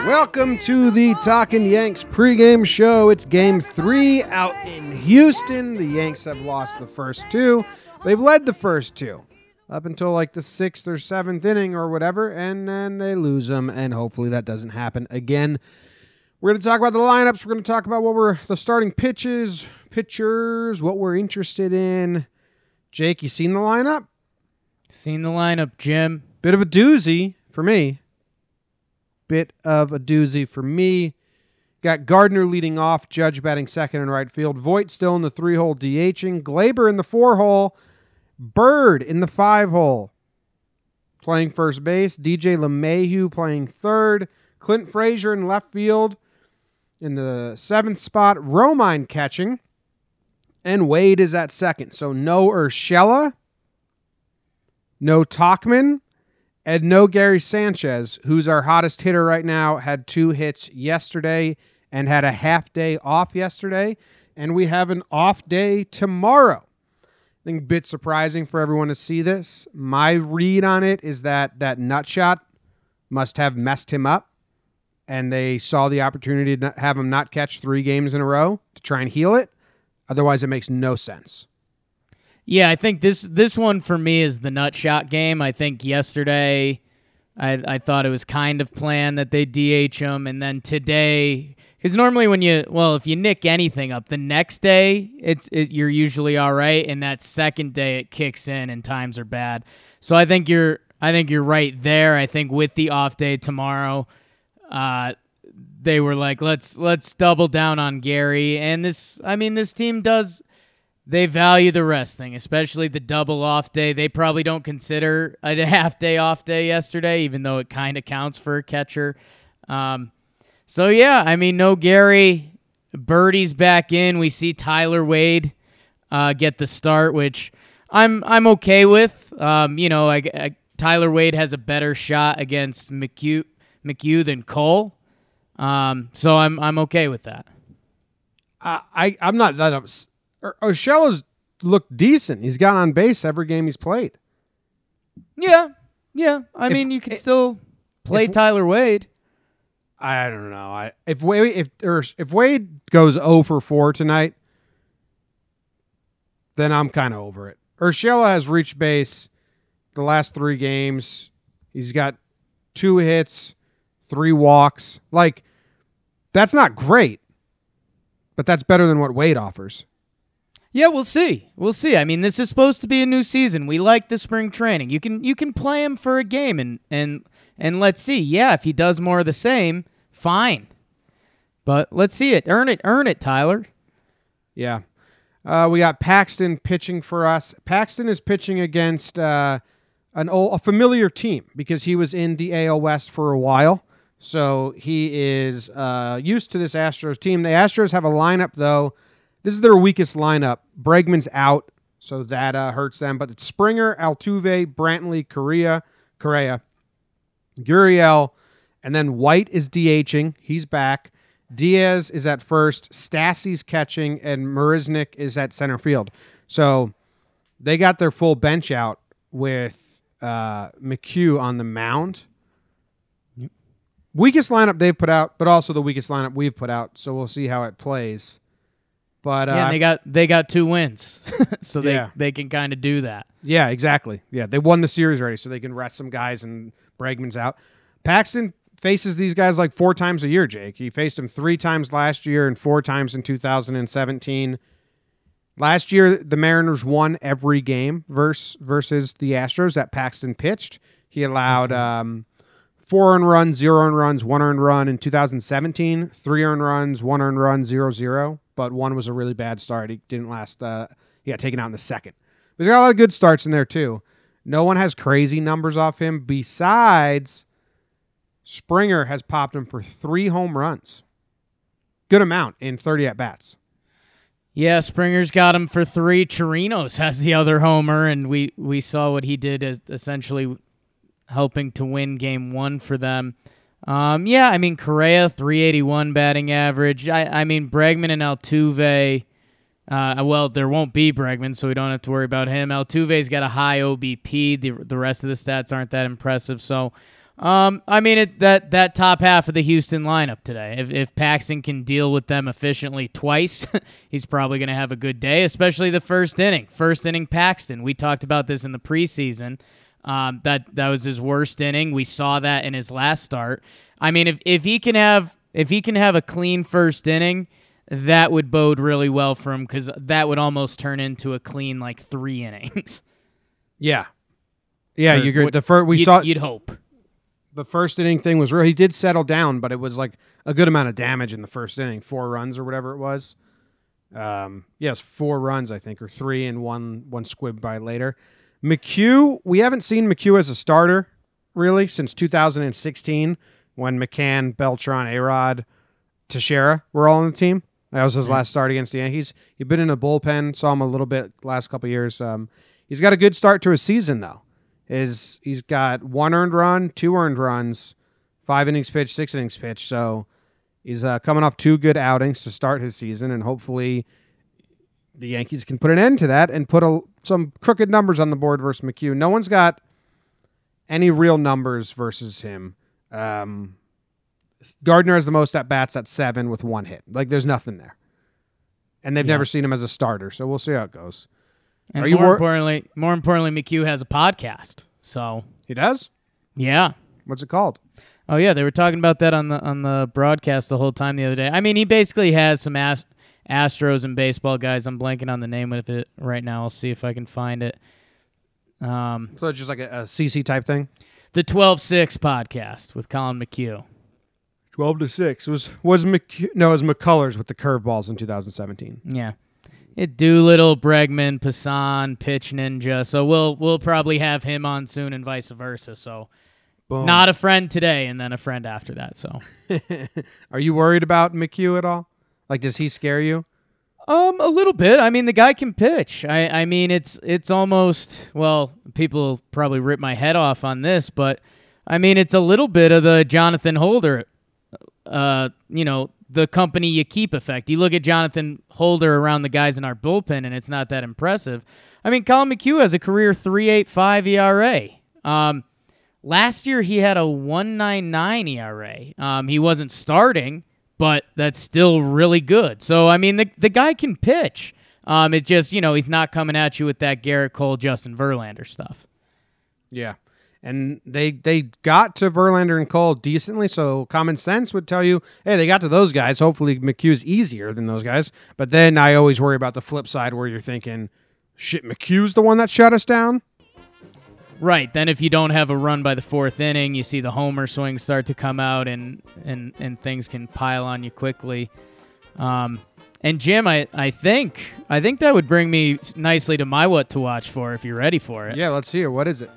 Welcome to the Talkin' Yanks pregame show. It's game 3 out in Houston. The Yanks have lost the first two. They've led the first two up until like the 6th or 7th inning or whatever, and then they lose them, and hopefully that doesn't happen again. We're going to talk about the lineups. We're going to talk about what were the starting pitchers, what we're interested in. Jake, you seen the lineup? Seen the lineup, Jim. Bit of a doozy for me. Got Gardner leading off, Judge batting second in right field, Voit still in the 3-hole DHing, Glaber in the 4-hole, Bird in the 5-hole playing first base, DJ LeMahieu playing third, Clint Frazier in left field in the 7th spot, Romine catching, and Wade is at second. So no Urshela, no Tauchman, and no Gary Sanchez, who's our hottest hitter right now, had 2 hits yesterday and had a half day off yesterday. And we have an off day tomorrow. I think a bit surprising for everyone to see this. My read on it is that nut shot must have messed him up. And they saw the opportunity to have him not catch 3 games in a row to try and heal it. Otherwise, it makes no sense. Yeah, I think this one for me is the nut shot game. I think yesterday I thought it was kind of planned that they DH him, and then today, because normally if you nick anything up, the next day you're usually all right, and that second day it kicks in and times are bad. So I think you're right there. I think with the off day tomorrow, they were like, let's double down on Gary, and this team does. They value the rest thing, especially the double off day. They probably don't consider a half day off day yesterday, even though it kind of counts for a catcher. No Gary. Birdie's back in. We see Tyler Wade get the start, which I'm okay with. Tyler Wade has a better shot against McHugh than Cole. So I'm okay with that. I'm not that upset. Urshela's looked decent. He's got on base every game he's played. Yeah. You can still play Tyler Wade. I don't know. If Wade goes 0 for 4 tonight, then I'm kind of over it. Urshela has reached base the last 3 games. He's got 2 hits, 3 walks. Like, that's not great, but that's better than what Wade offers. Yeah, we'll see. I mean, this is supposed to be a new season. We like the spring training. You can play him for a game and let's see. Yeah, if he does more of the same, fine. But let's see it. Earn it, Tyler. Yeah. We got Paxton pitching for us. Paxton is pitching against a familiar team because he was in the AL West for a while. So he is used to this Astros team. The Astros have a lineup, though. This is their weakest lineup. Bregman's out, so that hurts them. But it's Springer, Altuve, Brantley, Correa, Gurriel, and then White is DHing. He's back. Diaz is at first. Stassi's catching, and Marisnik is at center field. So they got their full bench out with McHugh on the mound. Yep. Weakest lineup they've put out, but also the weakest lineup we've put out. So we'll see how it plays. But and they got 2 wins, so they can kind of do that. Yeah, exactly. Yeah, they won the series already, so they can rest some guys, and Bregman's out. Paxton faces these guys like 4 times a year, Jake. He faced them 3 times last year and 4 times in 2017. Last year, the Mariners won every game versus the Astros that Paxton pitched. He allowed 4 earned runs, 0 earned runs, 1 earned run in 2017, 3 earned runs, 1 earned run, 0-0. But 1 was a really bad start. He didn't last. He got taken out in the 2nd. But he's got a lot of good starts in there, too. No one has crazy numbers off him besides Springer has popped him for 3 home runs. Good amount in 30 at-bats. Yeah, Springer's got him for 3. Chirinos has the other homer, and we saw what he did as essentially helping to win Game 1 for them. Correa, 381 batting average. Bregman and Altuve, there won't be Bregman, so we don't have to worry about him. Altuve's got a high OBP. The rest of the stats aren't that impressive. So, I mean, that top half of the Houston lineup today, if Paxton can deal with them efficiently twice, he's probably going to have a good day, especially the first inning. First inning Paxton. We talked about this in the preseason. That was his worst inning. We saw that in his last start. I mean, if he can have a clean first inning, that would bode really well for him because that would almost turn into a clean 3 innings. Yeah, you agree. You'd hope. The first inning thing was real. He did settle down, but it was a good amount of damage in the first inning. 4 runs or whatever it was. Yes, 4 runs, I think, or 3 and one squibbed by later. McHugh, we haven't seen McHugh as a starter, really, since 2016 when McCann, Beltran, A-Rod, Teixeira were all on the team. That was his last start against the Yankees. He'd been in a bullpen, saw him a little bit last couple of years. He's got a good start to his season, though. He's got 1 earned run, 2 earned runs, 5 innings pitched, 6 innings pitched. So he's coming off 2 good outings to start his season, and hopefully the Yankees can put an end to that and put some crooked numbers on the board versus McHugh. No one's got any real numbers versus him. Gardner has the most at-bats at 7 with 1 hit. There's nothing there. And they've never seen him as a starter, so we'll see how it goes. And more importantly, McHugh has a podcast. So he does? Yeah. What's it called? Oh yeah, they were talking about that on the broadcast the whole time the other day. I mean, he basically has some Astros and baseball guys. I'm blanking on the name of it right now. I'll see if I can find it. So it's just like a CC type thing? The 12-6 podcast with Colin McHugh. 12-6 was McHugh? No, it was McCullers with the curveballs in 2017. Yeah. Doolittle, Bregman, Passan, Pitch Ninja. So we'll probably have him on soon and vice versa. So boom. Not a friend today and then a friend after that. So are you worried about McHugh at all? Does he scare you? A little bit. I mean, the guy can pitch. I mean, it's almost, well, people probably rip my head off on this, but I mean, it's a little bit of the Jonathan Holder, the company you keep effect. You look at Jonathan Holder around the guys in our bullpen, and it's not that impressive. I mean, Colin McHugh has a career 3.85 ERA. Last year, he had a 1.99 ERA. He wasn't starting, but that's still really good. So, I mean, the guy can pitch. It just, he's not coming at you with that Garrett Cole, Justin Verlander stuff. Yeah. And they got to Verlander and Cole decently, so common sense would tell you, hey, they got to those guys. Hopefully McHugh's easier than those guys. But then I always worry about the flip side where you're thinking, shit, McHugh's the one that shut us down? Right. Then if you don't have a run by the 4th inning, you see the homer swings start to come out and things can pile on you quickly. And Jim, I think that would bring me nicely to my what to watch for if you're ready for it. Yeah, let's hear. What is it?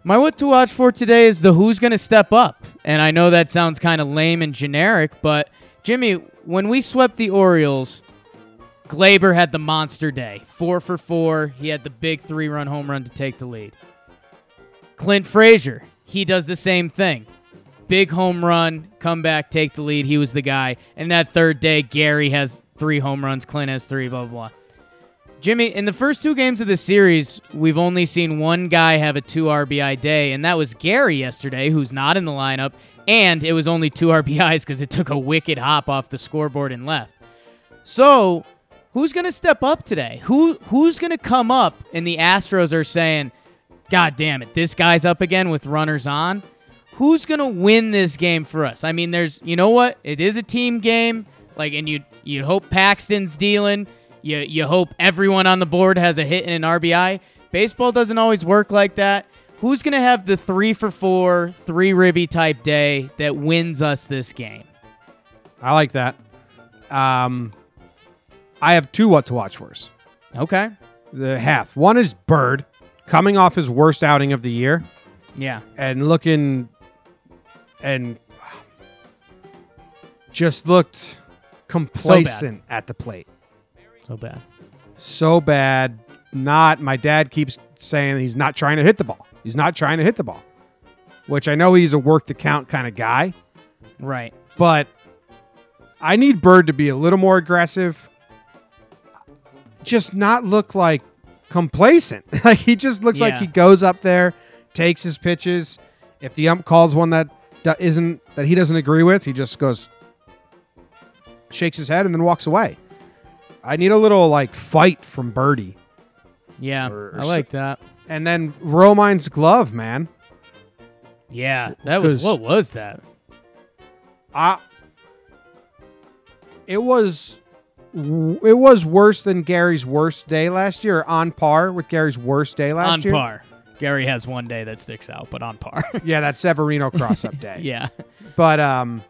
My what to watch for today is the who's going to step up. And I know that sounds kind of lame and generic, but Jimmy, when we swept the Orioles, Gleyber had the monster day. 4 for 4. He had the big 3-run home run to take the lead. Clint Frazier, he does the same thing. Big home run, come back, take the lead. He was the guy. And that 3rd day, Gary has 3 home runs. Clint has 3, blah, blah, blah. Jimmy, in the first 2 games of the series, we've only seen one guy have a 2 RBI day, and that was Gary yesterday, who's not in the lineup, and it was only 2 RBIs because it took a wicked hop off the scoreboard and left. So, who's going to step up today? Who's going to come up, and the Astros are saying, God damn it, this guy's up again with runners on? Who's going to win this game for us? I mean, you know what? It is a team game, and you hope Paxton's dealing. You hope everyone on the board has a hit and an RBI. Baseball doesn't always work like that. Who's going to have the 3 for 4, 3 ribby type day that wins us this game? I like that. I have 2 what to watch for us. Okay. The half. One is Bird, coming off his worst outing of the year. Yeah. And looking and just looked complacent at the plate. So bad. My dad keeps saying he's not trying to hit the ball. He's not trying to hit the ball, which I know he's a work the count kind of guy. Right. But I need Bird to be a little more aggressive. Just not look complacent. He just looks like he goes up there, takes his pitches, If the ump calls one that he doesn't agree with, he just goes, shakes his head, and then walks away. I need a little like fight from Birdie. Yeah, I like that. And then Romine's glove, man. Yeah, what was that? It was worse than Gary's worst day last year, or on par with Gary's worst day last year. On par. Gary has one day that sticks out, but on par. Yeah, that Severino cross-up day. Yeah. But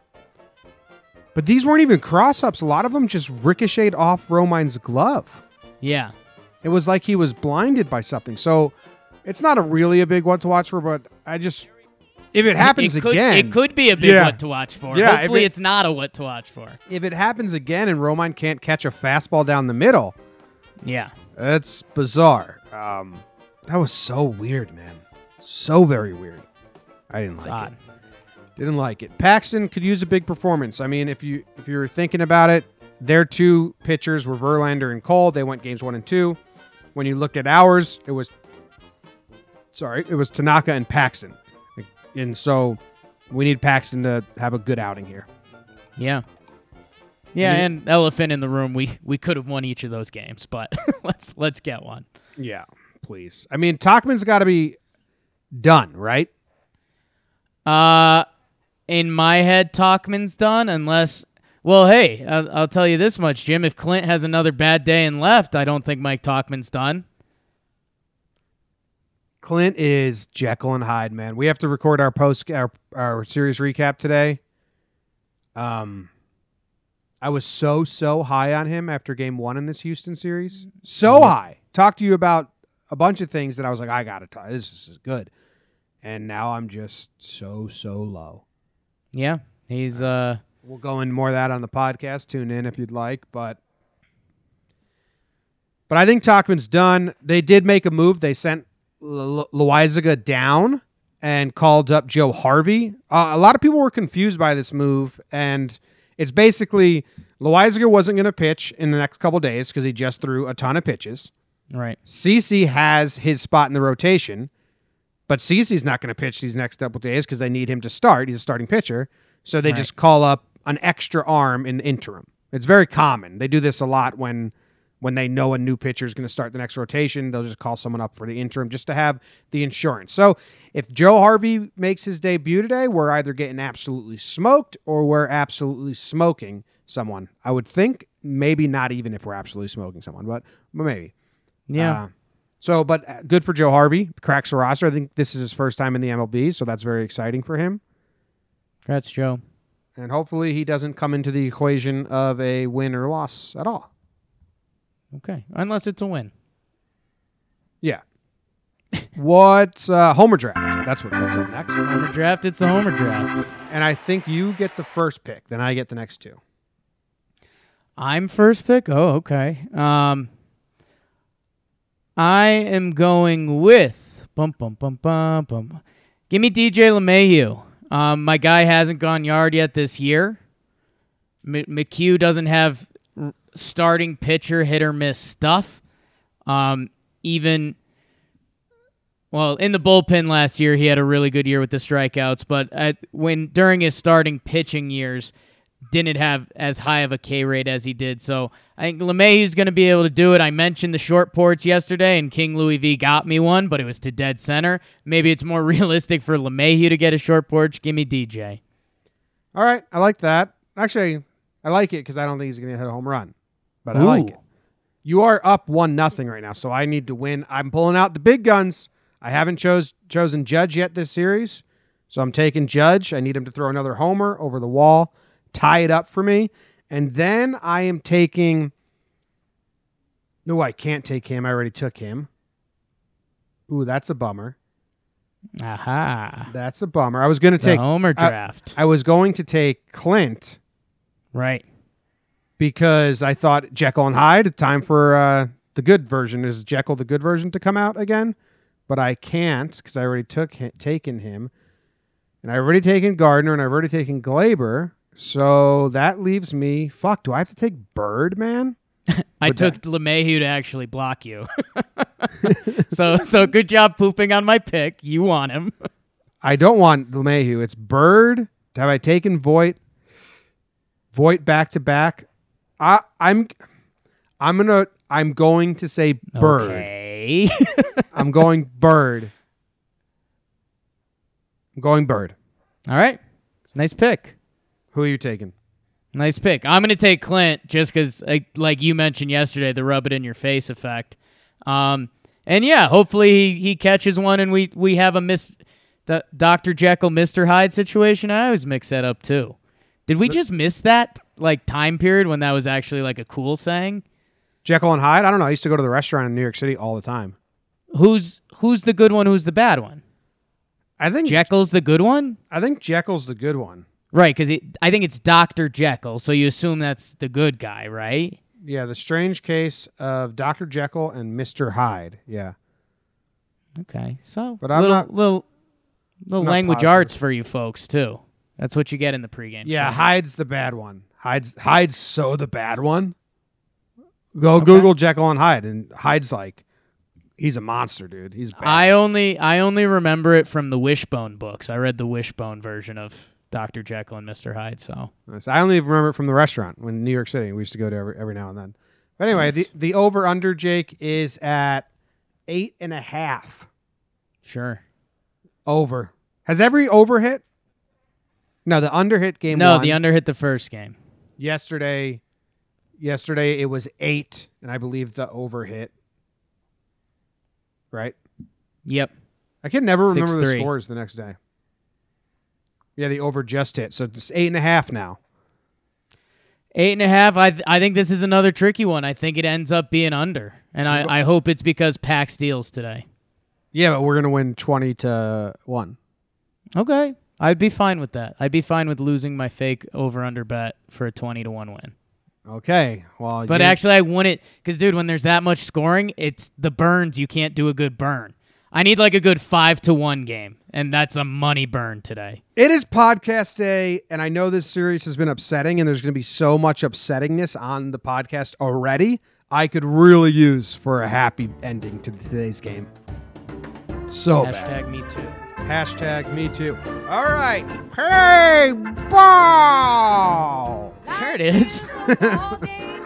these weren't even cross-ups. A lot of them just ricocheted off Romine's glove. Yeah. It was like he was blinded by something. So it's not really a big what to watch for, but if it happens again. It could be a big what to watch for. Yeah, hopefully it's not a what to watch for. If it happens again and Romine can't catch a fastball down the middle. Yeah. That's bizarre. That was so weird, man. So very weird. I didn't like it. Didn't like it. Paxton could use a big performance. I mean, if you're thinking about it, their two pitchers were Verlander and Cole. They went games 1 and 2. When you looked at ours, it was Tanaka and Paxton. And so we need Paxton to have a good outing here. Yeah. Yeah, and elephant in the room, we could have won each of those games, but let's get one. Yeah, please. I mean, Tauchman's got to be done, right? In my head, Tauchman's done unless... Well, hey, I'll tell you this much, Jim. If Clint has another bad day and left, I don't think Mike Tauchman's done. Clint is Jekyll and Hyde, man. We have to record our series recap today. I was so high on him after game 1 in this Houston series. So high. Talked to you about a bunch of things that I was like, I got to talk. This is good. And now I'm just so low. Yeah. He's We'll go into more of that on the podcast. Tune in if you'd like, but I think Tauchman's done. They did make a move. They sent Loaizaga down and called up Joe Harvey. A lot of people were confused by this move, and it's basically Loaizaga wasn't going to pitch in the next couple days because he just threw a ton of pitches. Right. CeCe has his spot in the rotation, but CeCe's not going to pitch these next couple days because they need him to start. He's a starting pitcher, so they just call up an extra arm in the interim. It's very common. They do this a lot when they know a new pitcher is going to start the next rotation. They'll just call someone up for the interim just to have the insurance. So if Joe Harvey makes his debut today, we're either getting absolutely smoked or we're absolutely smoking someone. I would think maybe not even if we're absolutely smoking someone, but maybe. Yeah. But good for Joe Harvey. Cracks the roster. I think this is his first time in the MLB, so that's very exciting for him. Congrats, Joe. And hopefully he doesn't come into the equation of a win or loss at all. Okay. Unless it's a win. Yeah. What's Homer Draft? That's what goes on next. Homer Draft, it's the Homer Draft. And I think you get the first pick, then I get the next two. I'm first pick? Oh, okay. I am going with... Give me DJ LeMahieu. My guy hasn't gone yard yet this year. McHugh doesn't have starting pitcher hit or miss stuff. In the bullpen last year, he had a really good year with the strikeouts, but during his starting pitching years, didn't have as high of a K rate as he did. So I think LeMahieu's going to be able to do it. I mentioned the short ports yesterday, and King Louis V got me one, but it was to dead center. Maybe it's more realistic for LeMahieu to get a short porch. Give me DJ. All right, I like that. Actually, I like it because I don't think he's going to hit a home run, but I like it. You are up 1-0 right now, so I need to win. I'm pulling out the big guns. I haven't chosen Judge yet this series, so I'm taking Judge. I need him to throw another homer over the wall, tie it up for me, and then I am taking... No, I can't take him. I already took him. Ooh, that's a bummer. Aha. That's a bummer. I was going to take... Homer Draft. I was going to take Clint. Right. Because I thought Jekyll and Hyde, time for the good version. Is Jekyll the good version to come out again? But I can't because I already taken him. And I've already taken Gardner and I've already taken Glaber. So that leaves me... Fuck, do I have to take Bird, man? I took LeMahieu to actually block you. So good job pooping on my pick. You want him. I don't want LeMahieu. It's Bird. Have I taken Voit? Voit back to back. I'm going to say Bird. Okay. I'm going Bird. I'm going Bird. All right. It's a nice pick. Who are you taking? Nice pick. I'm going to take Clint just because, like you mentioned yesterday, the rub it in your face effect. And yeah, hopefully he catches one and we have the Dr. Jekyll, Mr. Hyde situation. I always mix that up too. Did we just miss that time period when that was actually a cool saying? Jekyll and Hyde? I don't know. I used to go to the restaurant in New York City all the time. Who's the good one? Who's the bad one? I think Jekyll's the good one? I think Jekyll's the good one. Right, because I think it's Dr. Jekyll, so you assume that's the good guy, right? Yeah, the strange case of Dr. Jekyll and Mr. Hyde. Yeah. Okay, so but I'm little not language positive. arts for you folks too. That's what you get in the pregame. Yeah, show. Hyde's the bad one. Hyde's so the bad one. Go Google Jekyll and Hyde, and Hyde's he's a monster, dude. He's bad. I only remember it from the Wishbone books. I read the Wishbone version of Dr. Jekyll and Mr. Hyde. So I only remember it from the restaurant in New York City. We used to go to every now and then. But anyway, Nice. the over under, Jake, is at 8.5. sure. Over. Has every over hit? No, the under hit game. No, one. the under hit the first game. Yesterday it was 8, and I believe the over hit. Right? Yep. I can never remember the 6-3. scores the next day. Yeah, the over just hit. So it's 8.5 now. 8.5. I think this is another tricky one. I think it ends up being under, and I hope it's because Pack steals today. Yeah, but we're going to win 20-1. Okay. I'd be fine with that. I'd be fine with losing my fake over-under bet for a 20-1 win. Okay. Well, But actually, I wouldn't, because, dude, when there's that much scoring, it's the burns. You can't do a good burn. I need a good 5-1 game, and that's a money burn today. it is podcast day, and I know this series has been upsetting, and there's going to be so much upsettingness on the podcast already. I could really use for a happy ending to today's game. So bad. Hashtag me too. Hashtag me too. All right. Hey, ball. There it is. It's a ball game.